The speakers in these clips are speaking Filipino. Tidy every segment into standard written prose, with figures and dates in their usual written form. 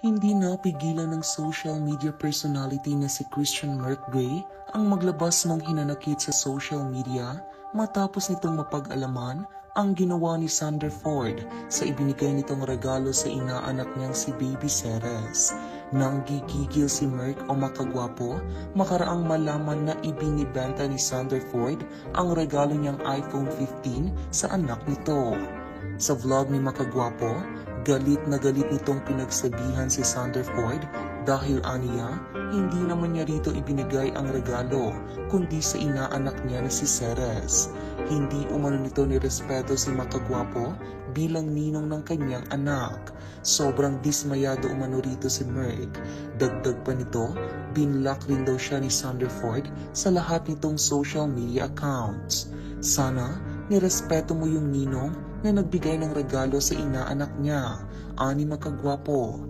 Hindi napigilan ng social media personality na si Christian Murphy ang maglabas ng hinanakit sa social media matapos nitong mapag-alaman ang ginawa ni Sander Ford sa ibinigay nitong regalo sa inaanak niyang si Baby Ceres. Nang gigigil si Merck o Makagwapo, makaraang malaman na ibinibenta ni Sander Ford ang regalo niyang iPhone 15 sa anak nito. Sa vlog ni Makagwapo, galit na galit nitong pinagsabihan si Sander Ford dahil aniya, hindi naman niya rito ibinigay ang regalo kundi sa inaanak niya na si Ceres. Hindi umano nito nirespeto si Makagwapo bilang ninong ng kanyang anak. Sobrang dismayado umano rito si Merck. Dagdag pa nito, binlock rin daw siya ni Sander Ford sa lahat nitong social media accounts. Sana, nirespeto mo yung ninong na nagbigay ng regalo sa inaanak niya, ani Makagwapo.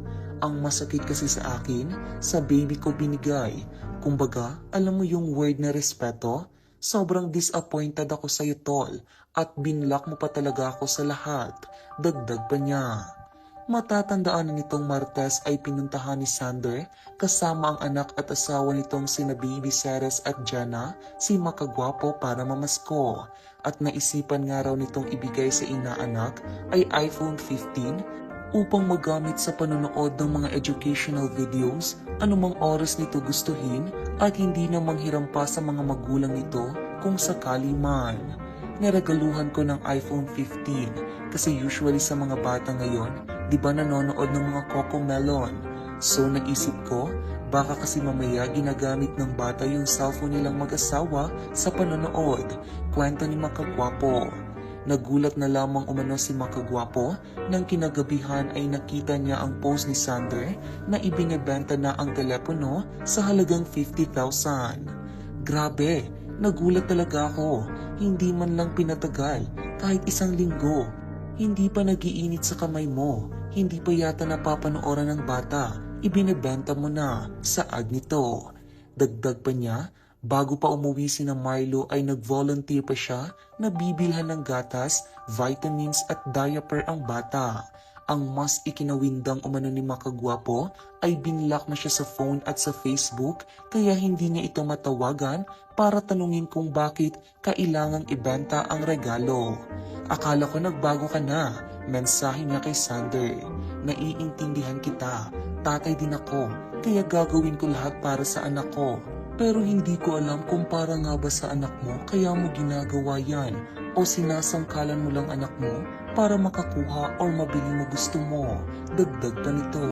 Ang masakit kasi sa akin, sa baby ko binigay. Kumbaga, alam mo yung word na respeto? Sobrang disappointed ako sa'yo, tol, at binlock mo pa talaga ako sa lahat. Dagdag pa niya. Matatandaan na nitong Martes ay pinuntahan ni Sander kasama ang anak at asawa nitong sina Baby Ceres at Jana si Makagwapo para mamasko. At naisipan nga raw nitong ibigay sa inaanak ay iPhone 15 upang magamit sa panonood ng mga educational videos anumang oras nito gustuhin at hindi na manghiram pa sa mga magulang nito kung sakali man. Niregaluhan ko ng iPhone 15 kasi usually sa mga bata ngayon, di ba nanonood ng mga Coco Melon? So naisip ko, baka kasi mamaya ginagamit ng bata yung cellphone nilang mag-asawa sa panonood. Kwento ni Makagwapo. Nagulat na lamang umano si Makagwapo nang kinagabihan ay nakita niya ang post ni Sander na ibinebenta na ang telepono sa halagang 50,000. Grabe, nagulat talaga ako. Hindi man lang pinatagal, kahit isang linggo. Hindi pa nagiinit sa kamay mo, hindi pa yata napapanooran ng bata, ibinebenta mo na, saad nito. Dagdag pa niya, bago pa umuwi si na Marlo ay nag-volunteer pa siya na bibilhan ng gatas, vitamins at diaper ang bata. Ang mas ikinawindang umano ni Makagwapo ay binlock na siya sa phone at sa Facebook kaya hindi niya ito matawagan para tanungin kung bakit kailangang ibenta ang regalo. Akala ko nagbago ka na, mensahe niya kay Sander. Naiintindihan kita, tatay din ako, kaya gagawin ko lahat para sa anak ko. Pero hindi ko alam kung para nga ba sa anak mo kaya mo ginagawa yan o sinasangkalan mo lang anak mo para makakuha o mabili mo gusto mo. Dagdag pa nito.